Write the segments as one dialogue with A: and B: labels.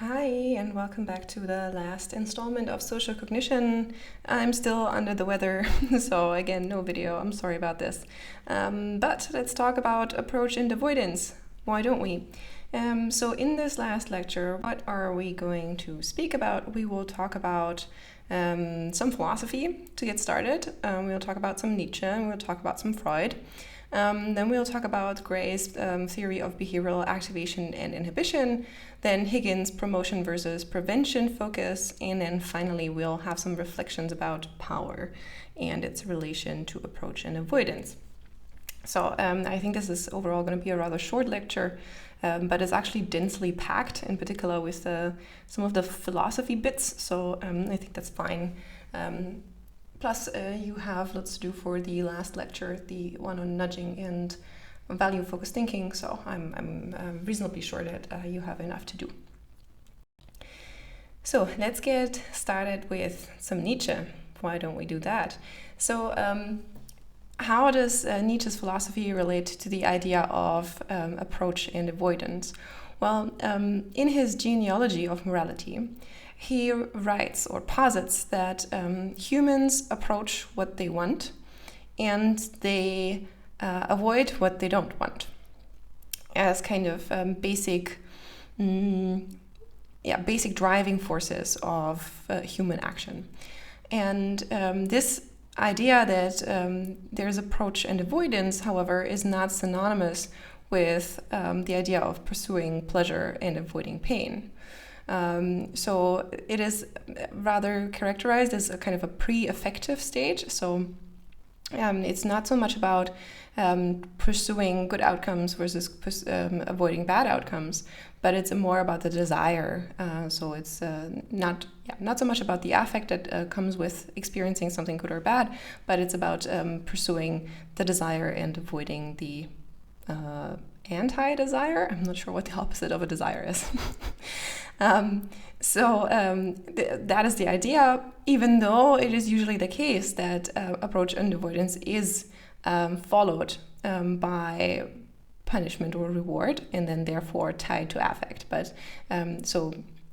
A: Hi, and welcome back to the last installment of Social Cognition. I'm still under the weather, so again, no video. I'm sorry about this. But let's talk about approach and avoidance. Why don't we? So in this last lecture, what are we going to speak about? We will talk about some philosophy to get started. We'll talk about some Nietzsche, and we'll talk about some Freud. Then we'll talk about Gray's theory of behavioral activation and inhibition, then Higgins' promotion versus prevention focus, and then finally we'll have some reflections about power and its relation to approach and avoidance. So I think this is overall going to be a rather short lecture, but it's actually densely packed, in particular with some of the philosophy bits, so I think that's fine. Plus, you have lots to do for the last lecture, the one on nudging and value-focused thinking, so I'm reasonably sure that you have enough to do. So let's get started with some Nietzsche. Why don't we do that? So how does Nietzsche's philosophy relate to the idea of approach and avoidance? Well, in his genealogy of morality, he writes or posits that humans approach what they want and they avoid what they don't want as kind of basic driving forces of human action. And this idea that there's approach and avoidance, however, is not synonymous with the idea of pursuing pleasure and avoiding pain. So it is rather characterized as a kind of a pre-affective stage. So it's not so much about pursuing good outcomes versus avoiding bad outcomes, but it's more about the desire. So it's not so much about the affect that comes with experiencing something good or bad, but it's about pursuing the desire and avoiding the anti-desire. I'm not sure what the opposite of a desire is. That is the idea, even though it is usually the case that approach and avoidance is followed by punishment or reward, and then therefore tied to affect. But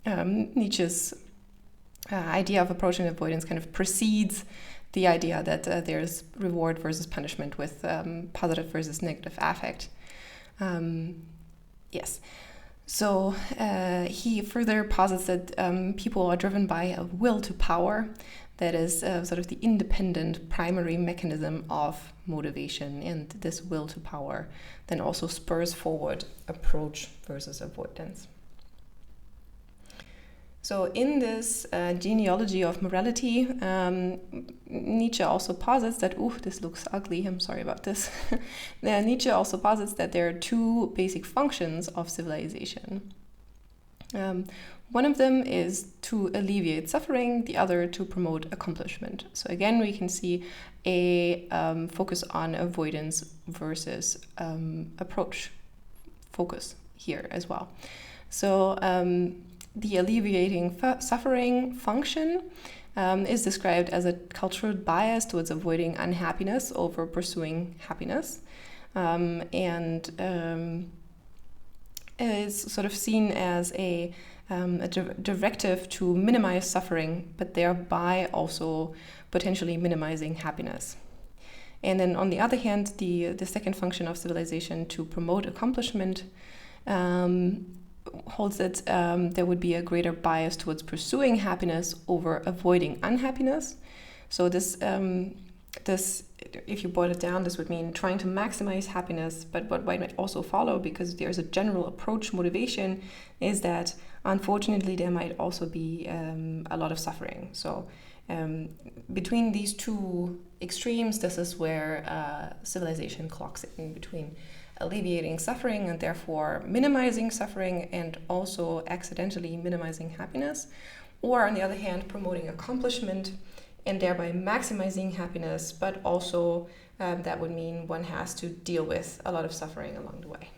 A: Nietzsche's idea of approach and avoidance kind of precedes the idea that there's reward versus punishment with positive versus negative affect. Yes. So he further posits that people are driven by a will to power that is sort of the independent primary mechanism of motivation, and this will to power then also spurs forward approach versus avoidance. So in this genealogy of morality, Nietzsche also posits that, this looks ugly, I'm sorry about this. Nietzsche also posits that there are two basic functions of civilization. One of them is to alleviate suffering, the other to promote accomplishment. So again, we can see a focus on avoidance versus approach focus here as well. So the alleviating suffering function is described as a cultural bias towards avoiding unhappiness over pursuing happiness, and is sort of seen as a directive to minimize suffering, but thereby also potentially minimizing happiness. And then on the other hand, the second function of civilization, to promote accomplishment, holds that there would be a greater bias towards pursuing happiness over avoiding unhappiness. So this, if you boil it down, this would mean trying to maximize happiness, but what might also follow, because there's a general approach motivation, is that unfortunately there might also be a lot of suffering. So between these two extremes, this is where civilization clocks in between alleviating suffering and therefore minimizing suffering and also accidentally minimizing happiness, or on the other hand promoting accomplishment and thereby maximizing happiness, but also that would mean one has to deal with a lot of suffering along the way.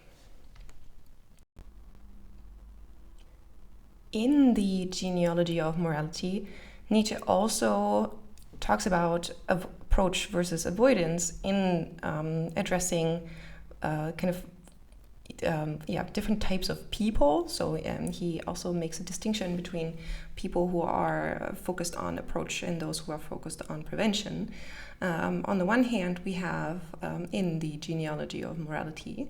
A: In the genealogy of morality, Nietzsche also talks about approach versus avoidance in addressing kind of different types of people. So he also makes a distinction between people who are focused on approach and those who are focused on prevention. On the one hand, we have in the genealogy of morality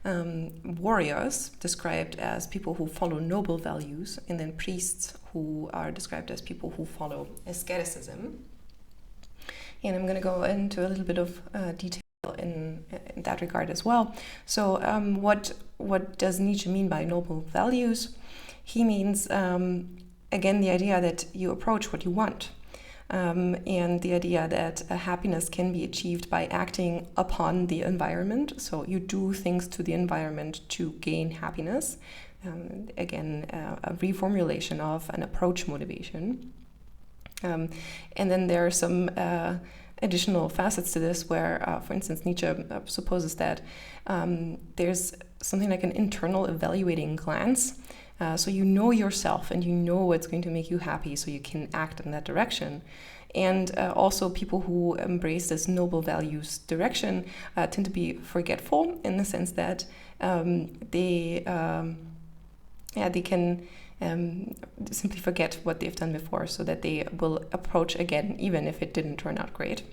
A: warriors described as people who follow noble values, and then priests who are described as people who follow asceticism. And I'm going to go into a little bit of detail in that regard as well. So what does Nietzsche mean by noble values? He means, again, the idea that you approach what you want. And the idea that happiness can be achieved by acting upon the environment. So you do things to the environment to gain happiness. Again, a reformulation of an approach motivation. And then there are some additional facets to this where, for instance, Nietzsche supposes that there's something like an internal evaluating glance. So you know yourself and you know what's going to make you happy, so you can act in that direction. And also people who embrace this noble values direction tend to be forgetful in the sense that they can simply forget what they've done before, so that they will approach again even if it didn't turn out great.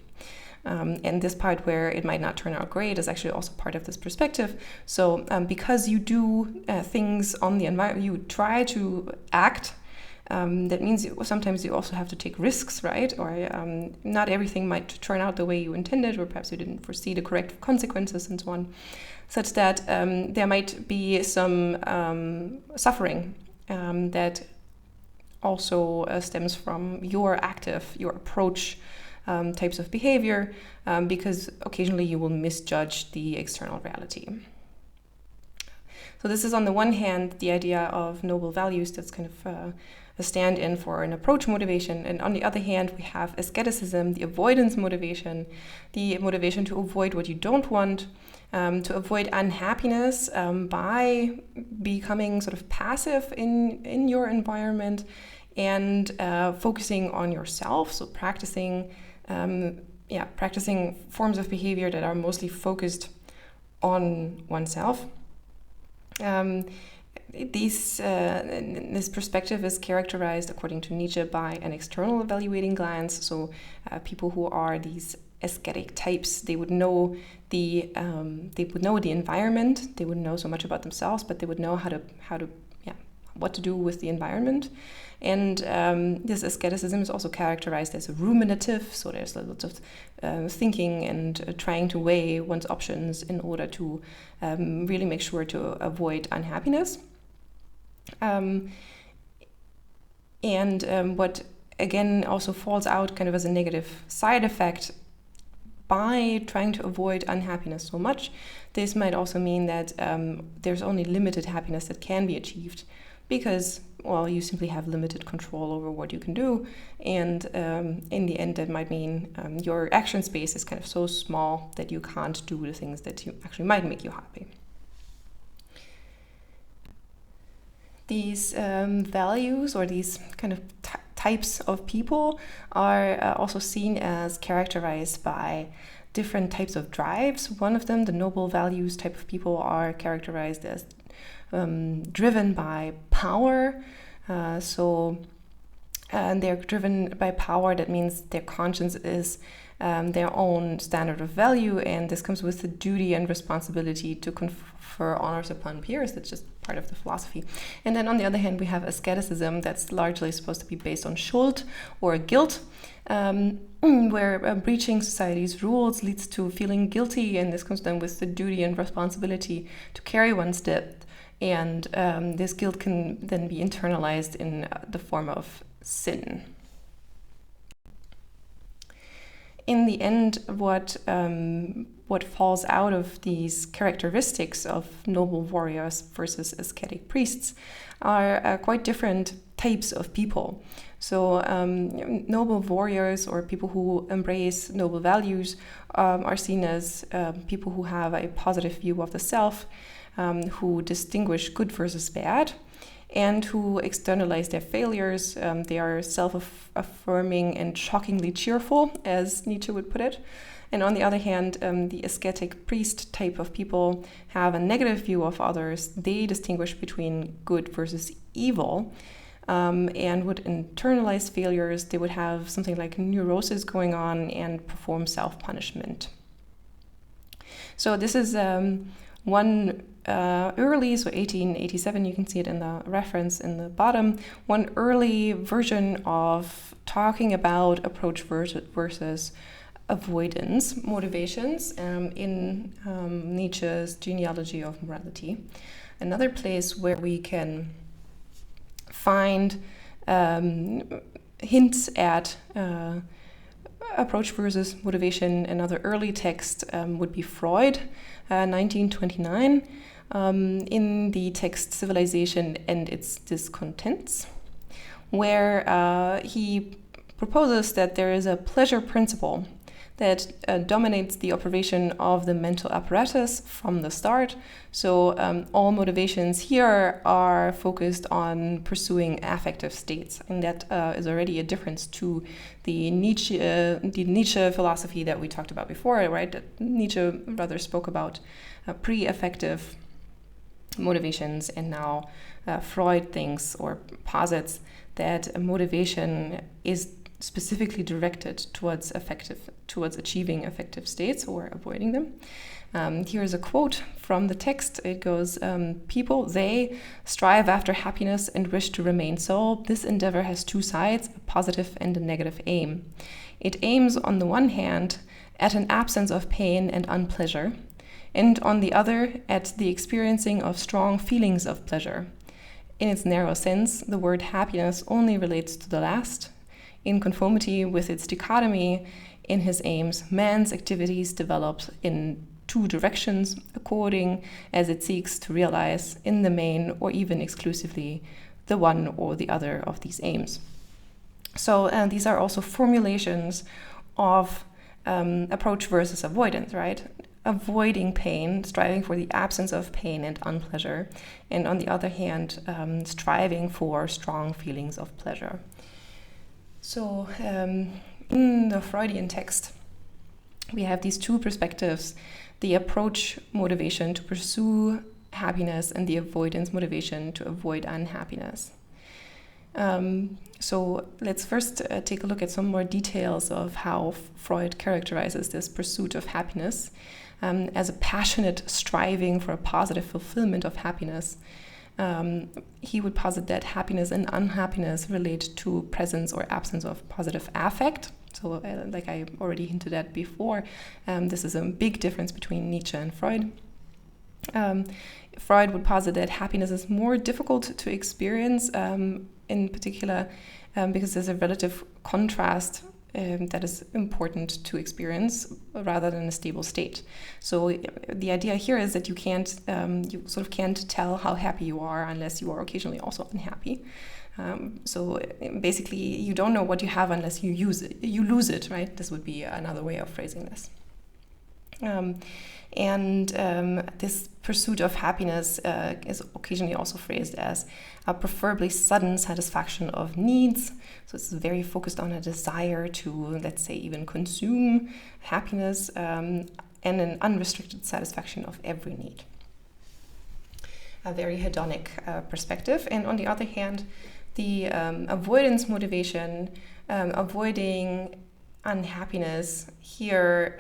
A: And this part where it might not turn out great is actually also part of this perspective. So because you do things on the environment, you try to act, that means sometimes you also have to take risks, right? Or not everything might turn out the way you intended, or perhaps you didn't foresee the correct consequences and so on, such that there might be some suffering that also stems from your approach types of behavior, because occasionally you will misjudge the external reality. So this is on the one hand the idea of noble values, that's kind of a stand-in for an approach motivation, and on the other hand we have asceticism, the avoidance motivation, the motivation to avoid what you don't want, to avoid unhappiness by becoming sort of passive in your environment, and focusing on yourself, so practicing forms of behavior that are mostly focused on oneself. This perspective is characterized, according to Nietzsche, by an external evaluating glance. So people who are these ascetic types, they would know the environment. They wouldn't know so much about themselves, but they would know what to do with the environment. And this asceticism is also characterized as ruminative, so there's lots of thinking and trying to weigh one's options in order to really make sure to avoid unhappiness. What again also falls out kind of as a negative side effect by trying to avoid unhappiness so much, this might also mean that there's only limited happiness that can be achieved, because, well, you simply have limited control over what you can do, and in the end that might mean your action space is kind of so small that you can't do the things that you actually might make you happy. These values, or these kind of types of people, are also seen as characterized by different types of drives. One of them, the noble values type of people, are characterized as driven by power. They're driven by power. That means their conscience is their own standard of value, and this comes with the duty and responsibility to confer honors upon peers. That's just part of the philosophy. And then on the other hand, we have asceticism, that's largely supposed to be based on Schuld or guilt, where breaching society's rules leads to feeling guilty, and this comes then with the duty and responsibility to carry one's debt. And this guilt can then be internalized in the form of sin. In the end, what falls out of these characteristics of noble warriors versus ascetic priests are quite different types of people. So noble warriors, or people who embrace noble values, are seen as people who have a positive view of the self, who distinguish good versus bad, and who externalize their failures. They are self-affirming and shockingly cheerful, as Nietzsche would put it. And on the other hand, the ascetic priest type of people have a negative view of others. They distinguish between good versus evil, and would internalize failures. They would have something like neurosis going on and perform self-punishment. So this is one early, so 1887, you can see it in the reference in the bottom, one early version of talking about approach versus avoidance motivations in Nietzsche's Genealogy of Morality. Another place where we can find hints at approach versus motivation. Another early text would be Freud, 1929, in the text Civilization and Its Discontents, where he proposes that there is a pleasure principle that dominates the operation of the mental apparatus from the start. So all motivations here are focused on pursuing affective states, and that is already a difference to the Nietzsche philosophy that we talked about before, right? That Nietzsche rather spoke about pre-affective motivations, and now Freud thinks or posits that motivation is specifically directed towards achieving effective states or avoiding them. Here's a quote from the text. It goes, people, they strive after happiness and wish to remain so. This endeavor has two sides, a positive and a negative aim. It aims on the one hand at an absence of pain and unpleasure, and on the other at the experiencing of strong feelings of pleasure. In its narrow sense, the word happiness only relates to the last. In conformity with its dichotomy in his aims, man's activities develop in two directions, according as it seeks to realize in the main or even exclusively the one or the other of these aims. So these are also formulations of approach versus avoidance, right? Avoiding pain, striving for the absence of pain and unpleasure, and on the other hand, striving for strong feelings of pleasure. So in the Freudian text, we have these two perspectives, the approach motivation to pursue happiness and the avoidance motivation to avoid unhappiness. So let's first take a look at some more details of how Freud characterizes this pursuit of happiness as a passionate striving for a positive fulfillment of happiness. He would posit that happiness and unhappiness relate to presence or absence of positive affect. So like I already hinted at before, this is a big difference between Nietzsche and Freud. Freud would posit that happiness is more difficult to experience, in particular because there's a relative contrast that is important to experience rather than a stable state. So the idea here is that you sort of can't tell how happy you are unless you are occasionally also unhappy. So basically, you don't know what you have unless you use it. You lose it, right? This would be another way of phrasing this. This pursuit of happiness is occasionally also phrased as a preferably sudden satisfaction of needs. So it's very focused on a desire to, let's say, even consume happiness and an unrestricted satisfaction of every need. A very hedonic perspective. And on the other hand, the avoidance motivation, avoiding unhappiness, here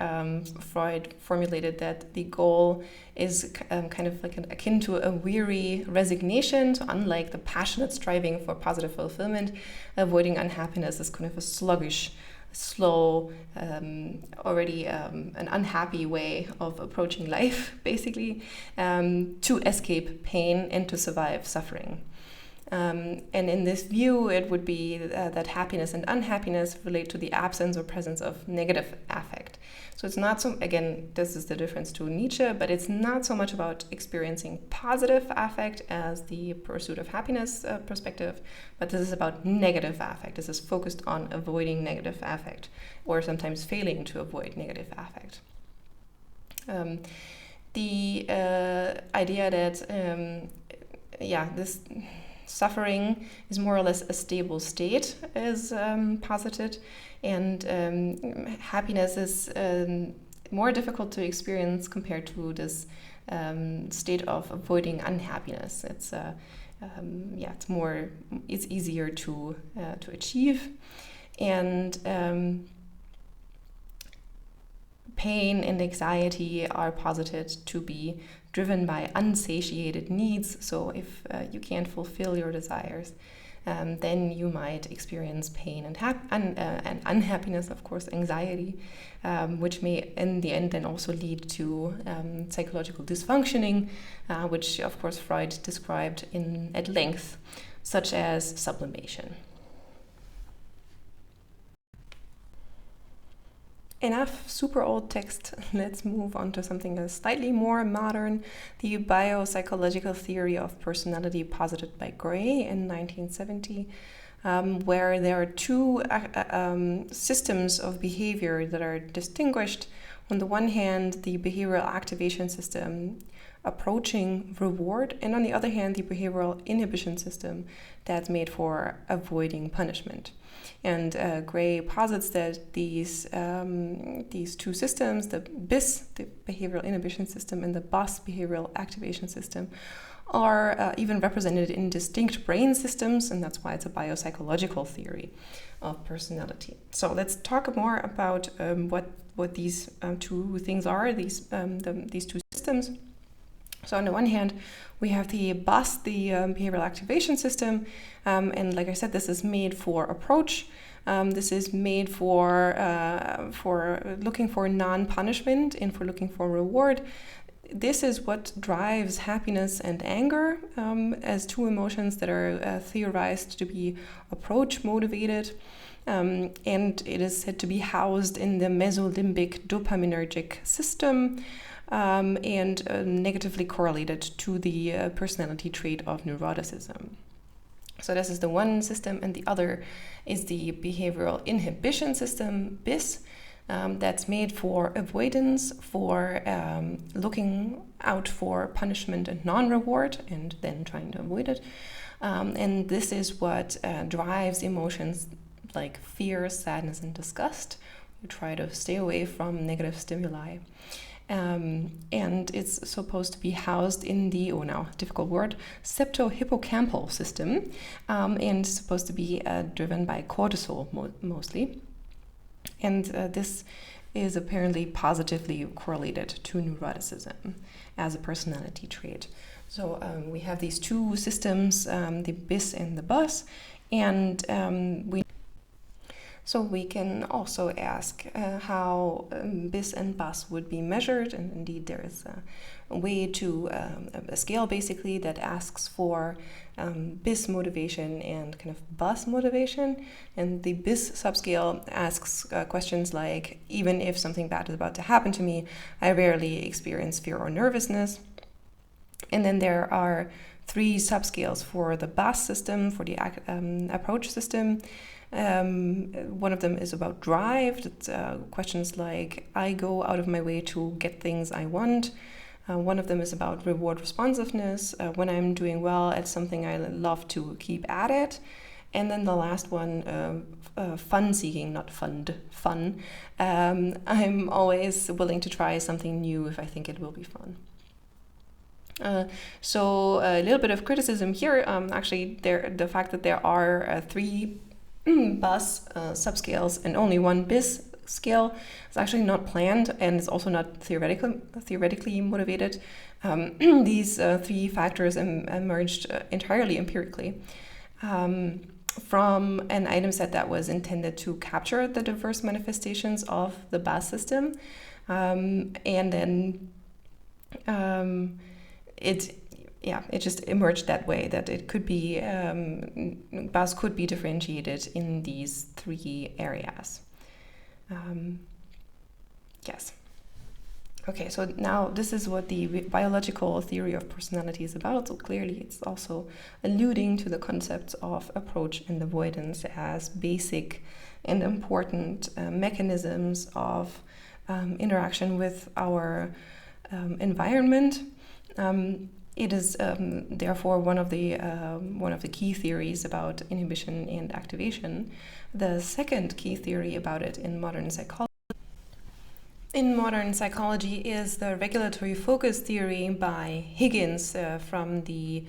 A: Freud formulated that the goal is kind of like akin to a weary resignation. So unlike the passionate striving for positive fulfillment, avoiding unhappiness is kind of a sluggish, slow, already an unhappy way of approaching life, basically, to escape pain and to survive suffering. And in this view, it would be that happiness and unhappiness relate to the absence or presence of negative affect. So it's not so, again, this is the difference to Nietzsche, but it's not so much about experiencing positive affect as the pursuit of happiness perspective, but this is about negative affect. This is focused on avoiding negative affect, or sometimes failing to avoid negative affect. The idea that, suffering is more or less a stable state, is posited, and happiness is more difficult to experience compared to this state of avoiding unhappiness. It's easier to achieve, and pain and anxiety are posited to be driven by unsatiated needs. So if you can't fulfill your desires, then you might experience pain and unhappiness, of course, anxiety, which may in the end then also lead to psychological dysfunctioning, which of course Freud described at length, such as sublimation. Enough super old text. Let's move on to something that's slightly more modern. The biopsychological theory of personality posited by Gray in 1970, where there are two systems of behavior that are distinguished. On the one hand, the behavioral activation system approaching reward, and on the other hand, the behavioral inhibition system that's made for avoiding punishment. And Gray posits that these two systems, the BIS, the behavioral inhibition system, and the BUS, behavioral activation system, are even represented in distinct brain systems, and that's why it's a biopsychological theory of personality. So let's talk more about what these two things are, these two systems. So on the one hand, we have the BUS, the behavioral activation system, and like I said, this is made for approach. This is made for looking for non-punishment and for looking for reward. This is what drives happiness and anger as two emotions that are theorized to be approach motivated. And it is said to be housed in the mesolimbic dopaminergic system, and negatively correlated to the personality trait of neuroticism. So this is the one system, and the other is the behavioral inhibition system, BIS, that's made for avoidance, for looking out for punishment and non-reward, and then trying to avoid it. And this is what drives emotions like fear, sadness, and disgust. You try to stay away from negative stimuli. And it's supposed to be housed in the, difficult word, septo-hippocampal system, and supposed to be driven by cortisol mostly. And this is apparently positively correlated to neuroticism as a personality trait. So we have these two systems, the BIS and the BUS, and So we can also ask how BIS and BUS would be measured, and indeed there is a way to a scale basically that asks for BIS motivation and kind of BUS motivation. And the BIS subscale asks questions like, even if something bad is about to happen to me, I rarely experience fear or nervousness. And then there are 3 subscales for the BUS system, for the approach system. One of them is about drive. It's questions like, I go out of my way to get things I want. One of them is about reward responsiveness. When I'm doing well at something, I love to keep at it. And then the last one, fun seeking, not fun. I'm always willing to try something new if I think it will be fun. So a little bit of criticism here. Actually, the fact that there are 3 BUS subscales and only 1 BIS scale is actually not planned, and it's also not theoretically motivated. These 3 factors emerged entirely empirically from an item set that was intended to capture the diverse manifestations of the BUS system, and then it just emerged that way, that it could be, BUS could be differentiated in these 3 areas. Yes. Okay, so now this is what the biological theory of personality is about. So clearly it's also alluding to the concepts of approach and avoidance as basic and important mechanisms of It is therefore one of the key theories about inhibition and activation. The second key theory about it in modern psychology is the regulatory focus theory by Higgins from the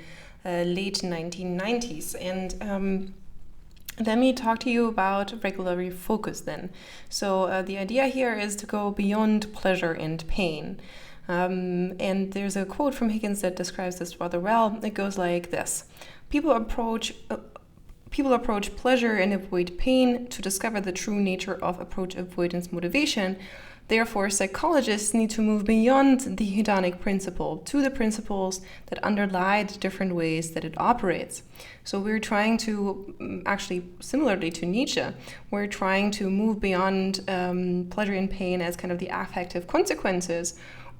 A: late 1990s. And let me talk to you about regulatory focus then. So the idea here is to go beyond pleasure and pain. And there's a quote from Higgins that describes this rather well. It goes like this: People approach pleasure and avoid pain to discover the true nature of approach avoidance motivation. Therefore, psychologists need to move beyond the hedonic principle to the principles that underlie the different ways that it operates. So we're trying to, actually similarly to Nietzsche, we're trying to move beyond pleasure and pain as kind of the affective consequences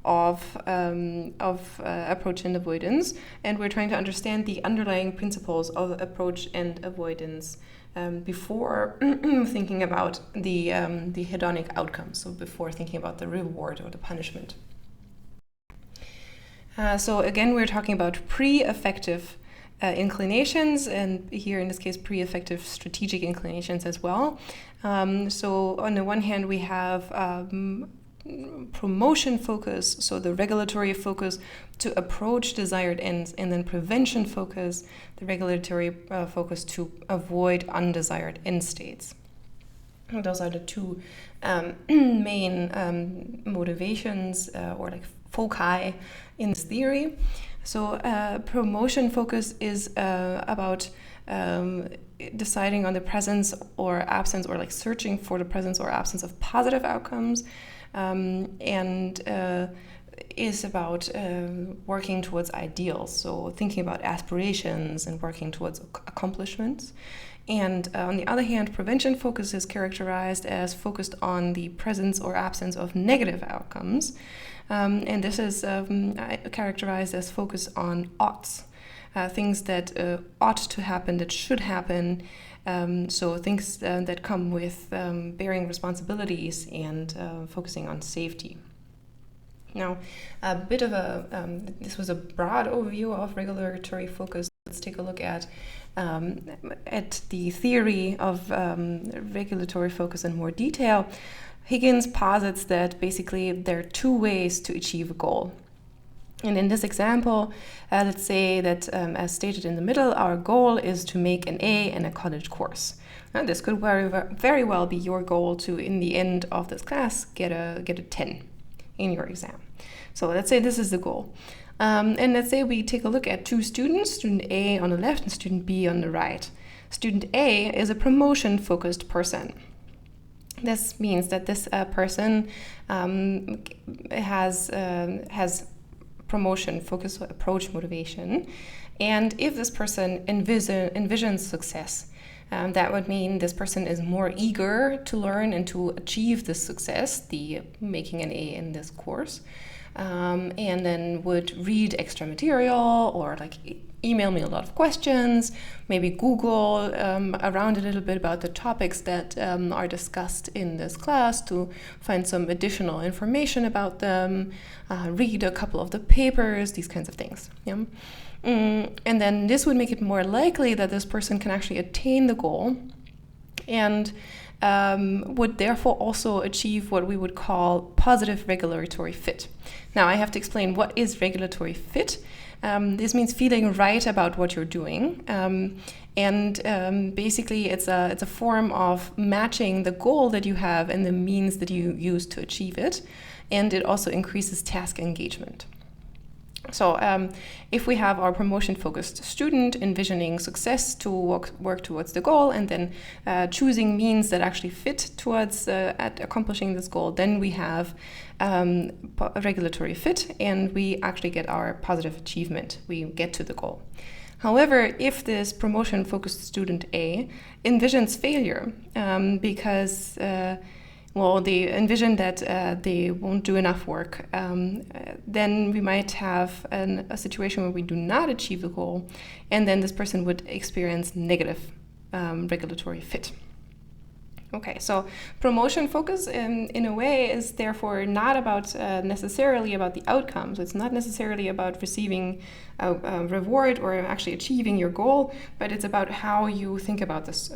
A: of approach and avoidance, and we're trying to understand the underlying principles of approach and avoidance before thinking about the hedonic outcome, so before thinking about the reward or the punishment. So again, we're talking about pre-affective inclinations, and here in this case pre-affective strategic inclinations as well. So on the one hand we have promotion focus, so the regulatory focus to approach desired ends, and then prevention focus, the regulatory focus to avoid undesired end states. And those are the two main motivations or like foci in this theory. So promotion focus is about deciding on the presence or absence, or like searching for the presence or absence of positive outcomes, and is about working towards ideals, so thinking about aspirations and working towards accomplishments. And on the other hand, prevention focus is characterized as focused on the presence or absence of negative outcomes, and this is characterized as focus on oughts, things that ought to happen, that should happen. So things that come with bearing responsibilities and focusing on safety. Now, a bit of this was a broad overview of regulatory focus. Let's take a look at the theory of regulatory focus in more detail. Higgins posits that basically there are two ways to achieve a goal. And in this example, let's say that, as stated in the middle, our goal is to make an A in a college course. This could very well be your goal to, in the end of this class, get a 10 in your exam. So let's say this is the goal. And let's say we take a look at two students, student A on the left and student B on the right. Student A is a promotion-focused person. This means that this person has promotion focus, approach motivation, and if this person envisions success, that would mean this person is more eager to learn and to achieve this success, the making an A in this course, and then would read extra material or like email me a lot of questions, maybe Google around a little bit about the topics that are discussed in this class to find some additional information about them, read a couple of the papers, these kinds of things. Yeah? And then this would make it more likely that this person can actually attain the goal and would therefore also achieve what we would call positive regulatory fit. Now I have to explain what is regulatory fit. This means feeling right about what you're doing, and basically it's a form of matching the goal that you have and the means that you use to achieve it, and it also increases task engagement. So if we have our promotion-focused student envisioning success to work towards the goal and then choosing means that actually fit towards at accomplishing this goal, then we have a regulatory fit and we actually get our positive achievement. We get to the goal. However, if this promotion-focused student A envisions failure because they envision that they won't do enough work, then we might have a situation where we do not achieve the goal, and then this person would experience negative regulatory fit. Okay, so promotion focus in a way is therefore not about necessarily about the outcomes. It's not necessarily about receiving a reward or actually achieving your goal, but it's about how you think about this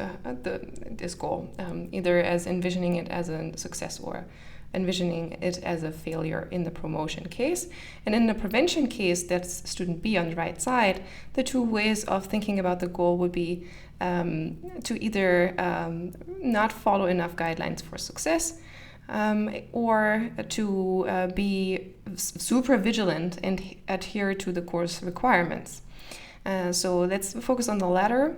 A: goal, either as envisioning it as a success or envisioning it as a failure in the promotion case. And in the prevention case, that's student B on the right side, the two ways of thinking about the goal would be to either not follow enough guidelines for success, or to be super vigilant and adhere to the course requirements. So let's focus on the latter.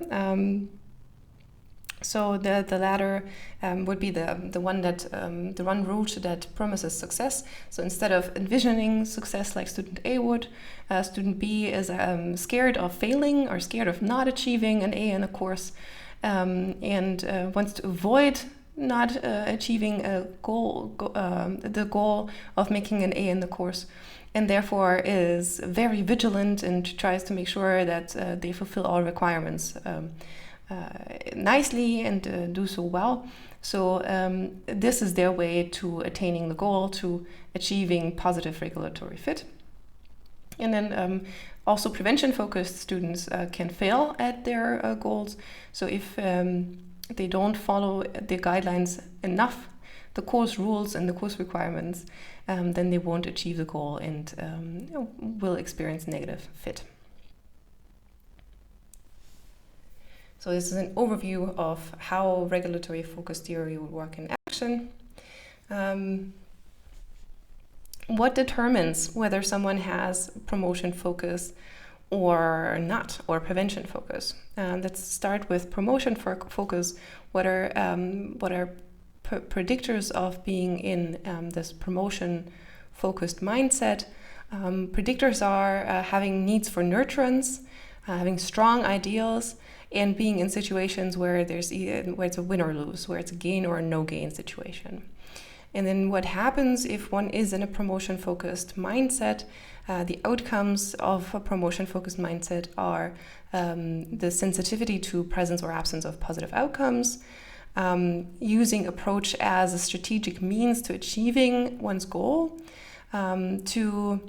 A: So the latter would be the one route that promises success. So instead of envisioning success like student A would, student B is scared of failing or scared of not achieving an A in a course, and wants to avoid not achieving a goal, the goal of making an A in the course, and therefore is very vigilant and tries to make sure that they fulfill all requirements nicely and do so well. So this is their way to attaining the goal, to achieving positive regulatory fit. And then also prevention-focused students can fail at their goals. So if they don't follow the guidelines enough, the course rules and the course requirements, then they won't achieve the goal and will experience negative fit. So this is an overview of how regulatory focus theory would work in action. What determines whether someone has promotion focus or not, or prevention focus? Let's start with promotion focus. What are predictors of being in this promotion-focused mindset? Predictors are having needs for nurturance, having strong ideals, and being in situations where it's a win or lose, where it's a gain or a no gain situation. And then what happens if one is in a promotion-focused mindset? The outcomes of a promotion-focused mindset are the sensitivity to presence or absence of positive outcomes, using approach as a strategic means to achieving one's goal, to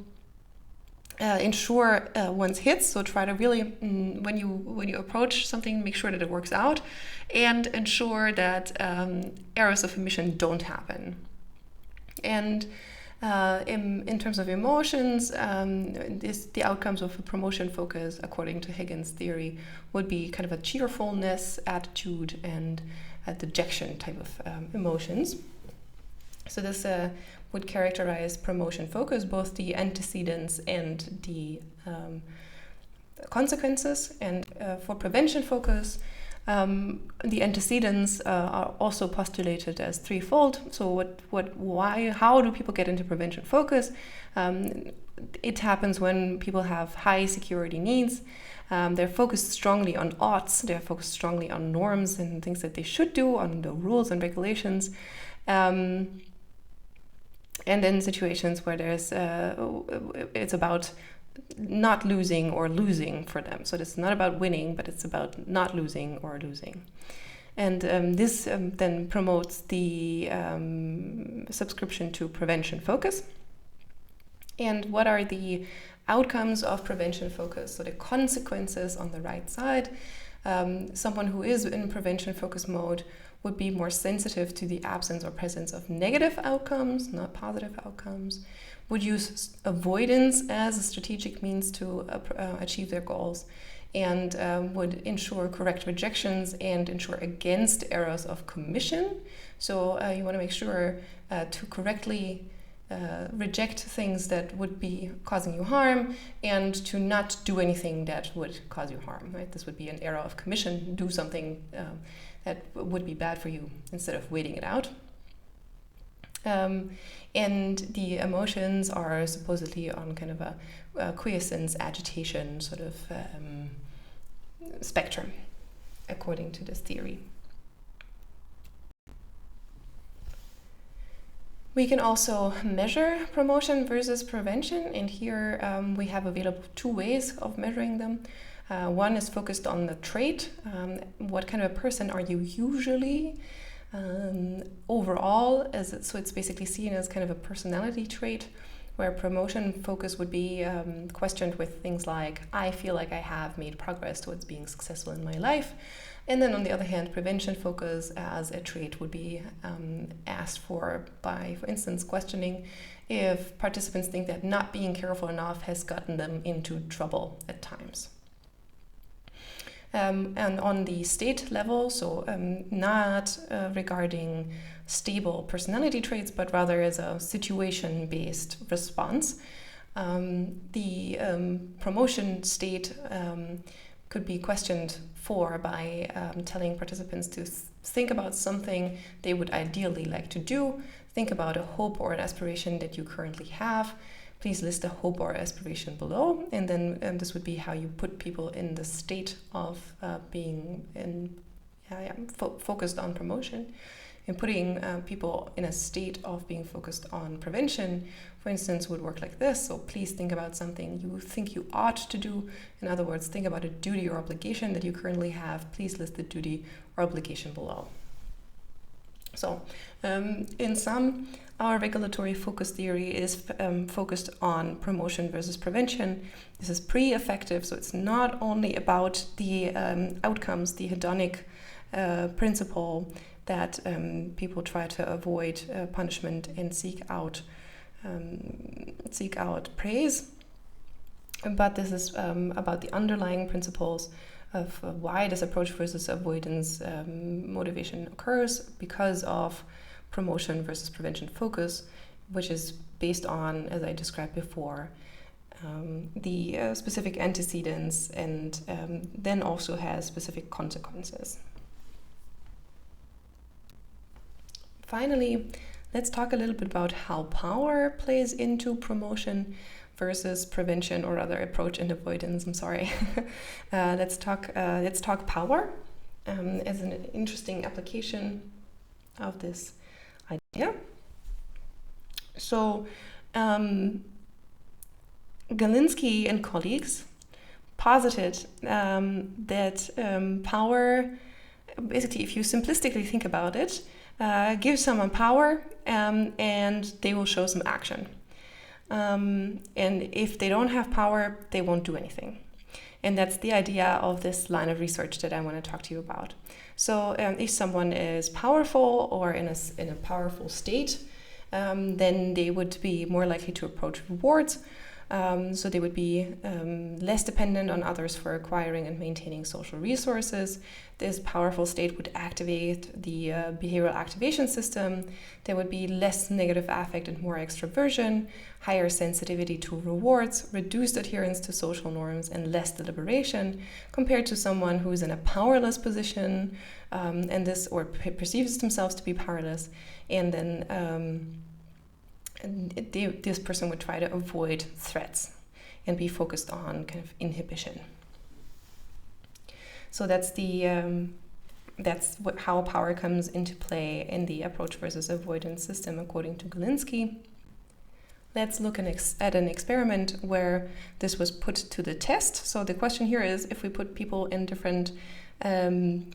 A: ensure one's hits. So try to really, when you approach something, make sure that it works out, and ensure that errors of omission don't happen. And in terms of emotions, the outcomes of a promotion focus, according to Higgins' theory, would be kind of a cheerfulness attitude and a dejection type of emotions. So this would characterize promotion focus, both the antecedents and the consequences. And for prevention focus, the antecedents are also postulated as threefold. So why, how do people get into prevention focus? It happens when people have high security needs. They're focused strongly on oughts. They're focused strongly on norms and things that they should do, on the rules and regulations. And in situations where it's about not losing or losing for them. So it's not about winning, but it's about not losing or losing. And this then promotes the subscription to prevention focus. And what are the outcomes of prevention focus? So the consequences on the right side. Someone who is in prevention focus mode would be more sensitive to the absence or presence of negative outcomes, not positive outcomes, would use avoidance as a strategic means to achieve their goals, and would ensure correct rejections and ensure against errors of commission. So you want to make sure to correctly reject things that would be causing you harm and to not do anything that would cause you harm, right? This would be an error of commission. Do something that would be bad for you instead of waiting it out. And the emotions are supposedly on kind of a quiescence, agitation sort of spectrum, according to this theory. We can also measure promotion versus prevention, and here we have available two ways of measuring them. One is focused on the trait. What kind of a person are you usually? Overall, so it's basically seen as kind of a personality trait, where promotion focus would be questioned with things like, I feel like I have made progress towards being successful in my life. And then on the other hand, prevention focus as a trait would be asked for by, for instance, questioning if participants think that not being careful enough has gotten them into trouble at times. And on the state level, so not regarding stable personality traits, but rather as a situation-based response, the promotion state could be questioned for by telling participants to think about something they would ideally like to do, think about a hope or an aspiration that you currently have. Please list a hope or aspiration below, and then this would be how you put people in the state of being focused on promotion. And putting people in a state of being focused on prevention, for instance, would work like this. So please think about something you think you ought to do. In other words, think about a duty or obligation that you currently have. Please list the duty or obligation below. So in sum, our regulatory focus theory is focused on promotion versus prevention. This is pre-effective, so it's not only about the outcomes, the hedonic principle that people try to avoid punishment and seek out praise, but this is about the underlying principles of why this approach versus avoidance motivation occurs because of promotion versus prevention focus, which is based on, as I described before, the specific antecedents and then also has specific consequences. Finally, let's talk a little bit about how power plays into promotion versus prevention, or other approach and avoidance. I'm sorry. Let's talk power as an interesting application of this idea. So Galinsky and colleagues posited that power, basically, if you simplistically think about it, give someone power and they will show some action. And if they don't have power, they won't do anything. And that's the idea of this line of research that I want to talk to you about. So if someone is powerful or in a powerful state, then they would be more likely to approach rewards. So they would be less dependent on others for acquiring and maintaining social resources. This powerful state would activate the behavioral activation system. There would be less negative affect and more extroversion, higher sensitivity to rewards, reduced adherence to social norms, and less deliberation compared to someone who is in a powerless position or perceives themselves to be powerless, and then this person would try to avoid threats and be focused on kind of inhibition. So that's how power comes into play in the approach versus avoidance system according to Galinsky. Let's look at an experiment where this was put to the test. So the question here is, if we put people in different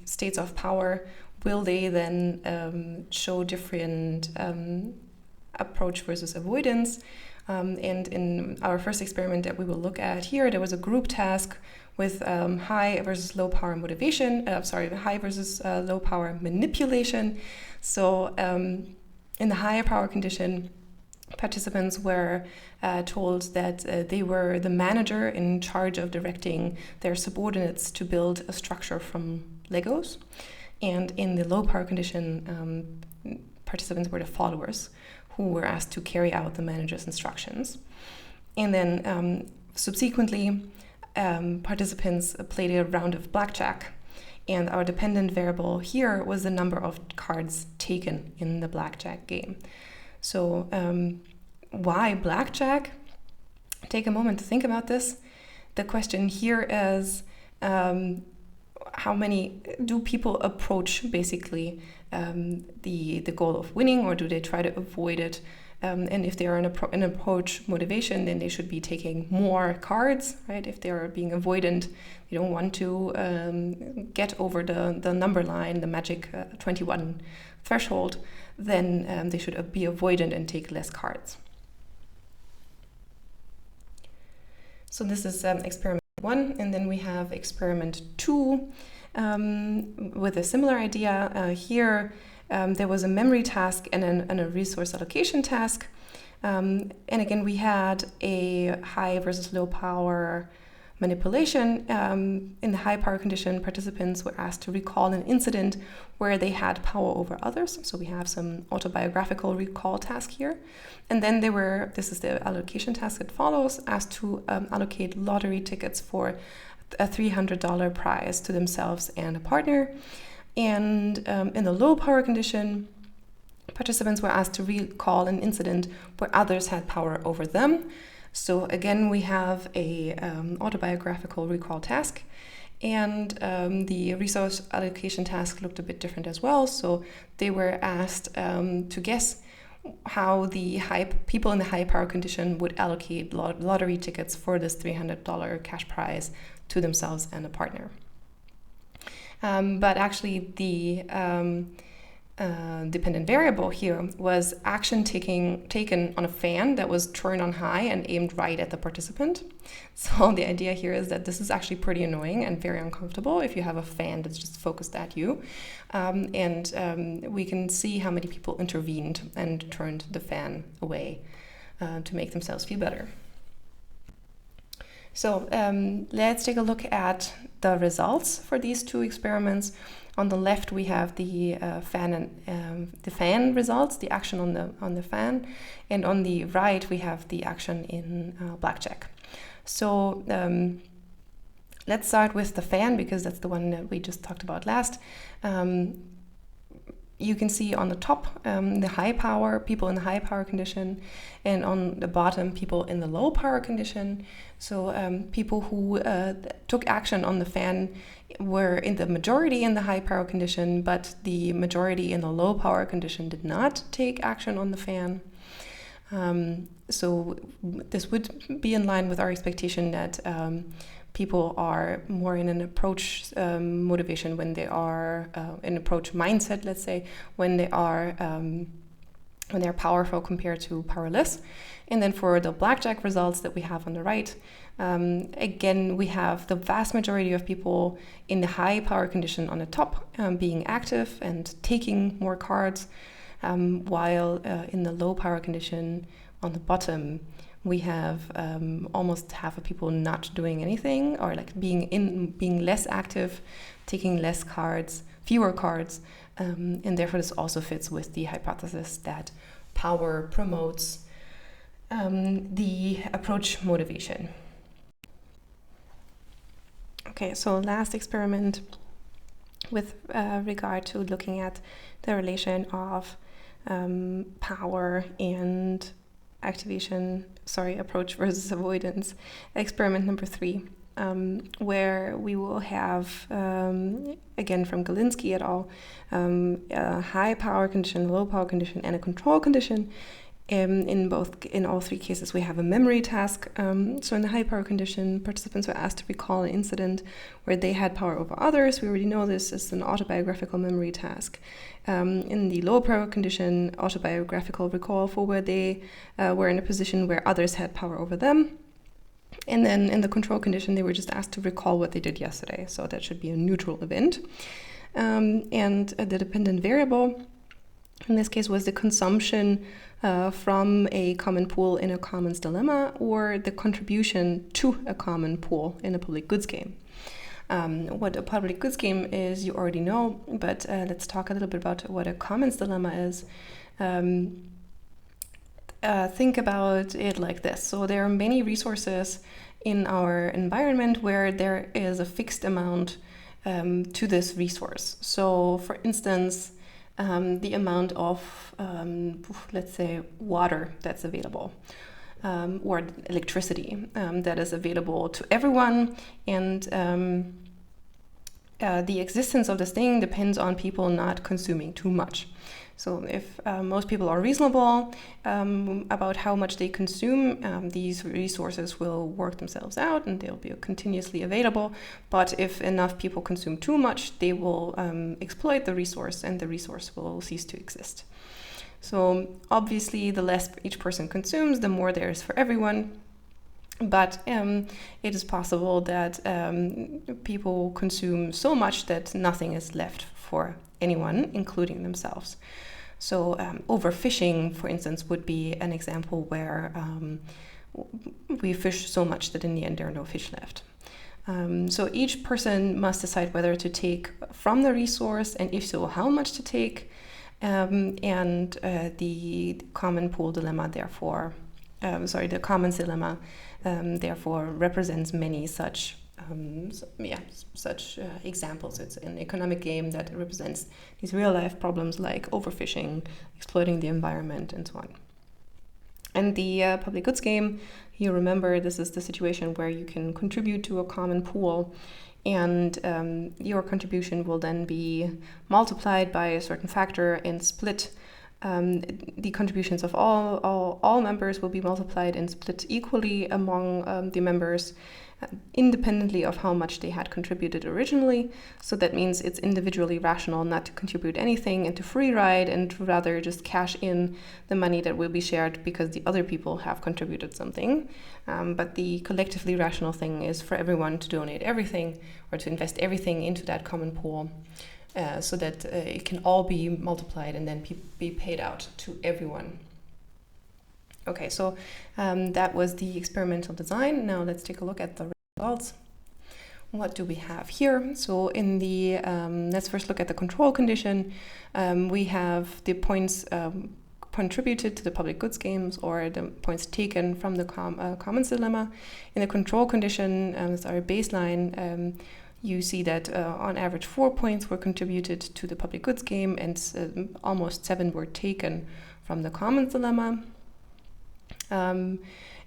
A: states of power, will they then show different approach versus avoidance? And in our first experiment that we will look at here, there was a group task with high versus low power motivation, high versus low power manipulation. So in the higher power condition, participants were told that they were the manager in charge of directing their subordinates to build a structure from Legos. And in the low power condition, participants were the followers who were asked to carry out the manager's instructions. And then subsequently, participants played a round of blackjack. And our dependent variable here was the number of cards taken in the blackjack game. So why blackjack? Take a moment to think about this. The question here is, how many do people approach basically the goal of winning, or do they try to avoid it And if they are in approach motivation, then they should be taking more cards, right? If they are being avoidant, they don't want to get over the number line, the magic 21 threshold, then they should be avoidant and take less cards. So this is experiment 1, and then we have experiment 2 with a similar idea. Here there was a memory task and a resource allocation task. And again, we had a high versus low power manipulation. In the high power condition, participants were asked to recall an incident where they had power over others. So we have some autobiographical recall task here. And then they were, this is the allocation task that follows, asked to allocate lottery tickets for a $300 prize to themselves and a partner. And in the low power condition, participants were asked to recall an incident where others had power over them. So again, we have a autobiographical recall task, and the resource allocation task looked a bit different as well. So they were asked to guess how the people in the high power condition would allocate lottery tickets for this $300 cash prize to themselves and a partner. But actually the dependent variable here was action taken on a fan that was turned on high and aimed right at the participant. So the idea here is that this is actually pretty annoying and very uncomfortable if you have a fan that's just focused at you. We can see how many people intervened and turned the fan away to make themselves feel better. So let's take a look at the results for these two experiments. On the left, we have the fan results, the action on the fan, and on the right, we have the action in blackjack. So let's start with the fan because that's the one that we just talked about last. You can see on the top the high power, people in the high power condition, and on the bottom, people in the low power condition. So people who took action on the fan were in the majority in the high power condition, but the majority in the low power condition did not take action on the fan. So this would be in line with our expectation that people are more in an approach motivation when they are an approach mindset, let's say, when they're powerful compared to powerless. And then for the blackjack results that we have on the right, again, we have the vast majority of people in the high power condition on the top being active and taking more cards, while in the low power condition on the bottom, we have almost half of people not doing anything or like being less active, taking less cards, fewer cards, and therefore this also fits with the hypothesis that power promotes the approach motivation. Okay, so last experiment with regard to looking at the relation of power and approach versus avoidance. Experiment number 3, where we will have, again from Galinsky et al., a high power condition, low power condition, and a control condition. In all 3 cases, we have a memory task. So in the high power condition, participants were asked to recall an incident where they had power over others. We already know this is an autobiographical memory task. In the low power condition, autobiographical recall for where they were in a position where others had power over them. And then in the control condition, they were just asked to recall what they did yesterday. So that should be a neutral event. And the dependent variable in this case was the consumption from a common pool in a commons dilemma, or the contribution to a common pool in a public goods game. What a public goods game is, you already know, but let's talk a little bit about what a commons dilemma is. Think about it like this. So there are many resources in our environment where there is a fixed amount to this resource. So for instance, the amount of, let's say, water that's available, or electricity that is available to everyone, and the existence of this thing depends on people not consuming too much. So if most people are reasonable about how much they consume, these resources will work themselves out and they'll be continuously available. But if enough people consume too much, they will exploit the resource and the resource will cease to exist. So obviously, the less each person consumes, the more there is for everyone. But it is possible that people consume so much that nothing is left for anyone, including themselves. So overfishing, for instance, would be an example where we fish so much that in the end there are no fish left. So each person must decide whether to take from the resource, and if so, how much to take. And the common pool dilemma, therefore, the commons dilemma, therefore represents many such examples. It's an economic game that represents these real-life problems like overfishing, exploiting the environment, and so on. And the public goods game, you remember, this is the situation where you can contribute to a common pool, and your contribution will then be multiplied by a certain factor and split. The contributions of all members will be multiplied and split equally among the members, independently of how much they had contributed originally. So that means it's individually rational not to contribute anything and to free ride, and rather just cash in the money that will be shared because the other people have contributed something. But the collectively rational thing is for everyone to donate everything or to invest everything into that common pool, so that it can all be multiplied and then be paid out to everyone. Okay, so that was the experimental design. Now let's take a look at the results. What do we have here? So in the, let's first look at the control condition. We have the points contributed to the public goods games, or the points taken from the commons dilemma. In the control condition, as our baseline, you see that on average 4 points were contributed to the public goods game, and almost 7 were taken from the commons dilemma. And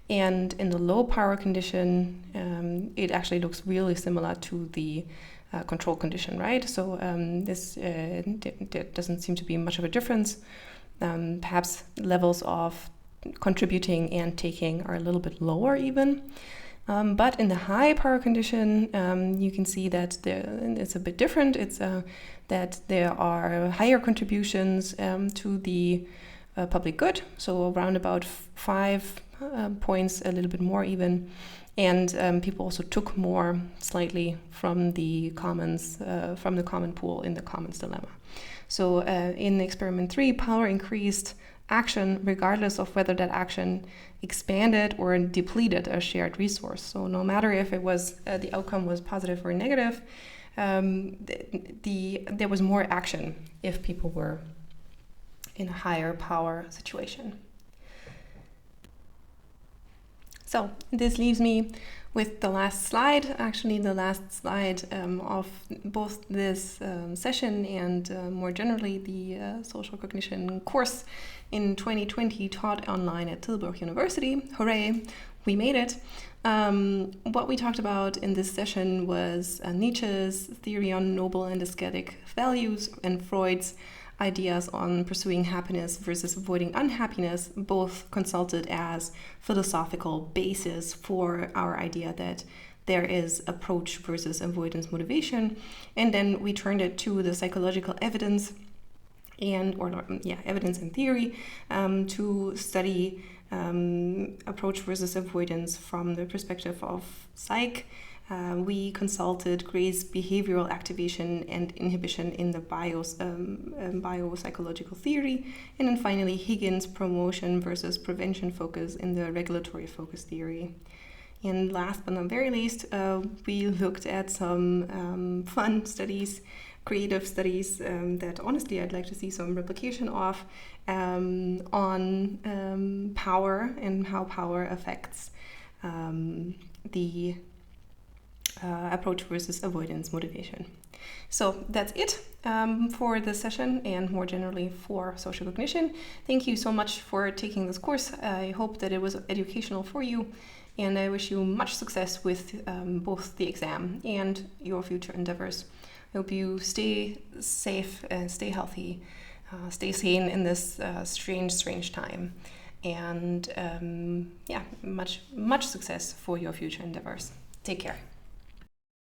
A: in the low power condition, it actually looks really similar to the control condition, right? So there doesn't seem to be much of a difference. Perhaps levels of contributing and taking are a little bit lower even. But in the high power condition, you can see that it's a bit different. It's that there are higher contributions to the public good, so around about 5 points, a little bit more even, and people also took more slightly from the commons, from the common pool in the commons dilemma. So in experiment 3, power increased action regardless of whether that action expanded or depleted a shared resource. So no matter if it was the outcome was positive or negative, there was more action if people were in a higher power situation. So this leaves me with the last slide, actually the last slide of both this session and more generally the social cognition course in 2020 taught online at Tilburg University. Hooray, we made it. What we talked about in this session was Nietzsche's theory on noble and aesthetic values and Freud's ideas on pursuing happiness versus avoiding unhappiness, both consulted as philosophical basis for our idea that there is approach versus avoidance motivation. And then we turned it to the psychological evidence evidence and theory to study approach versus avoidance from the perspective of psych. We consulted Gray's behavioral activation and inhibition in the biopsychological theory, and then finally Higgins' promotion versus prevention focus in the regulatory focus theory. And last but not very least, we looked at some fun studies, creative studies that honestly I'd like to see some replication of on power and how power affects the approach versus avoidance motivation. So that's it for this session and more generally for social cognition. Thank you so much for taking this course. I hope that it was educational for you, and I wish you much success with both the exam and your future endeavors. I hope you stay safe and stay healthy, stay sane in this strange time. And much success for your future endeavors. Take care.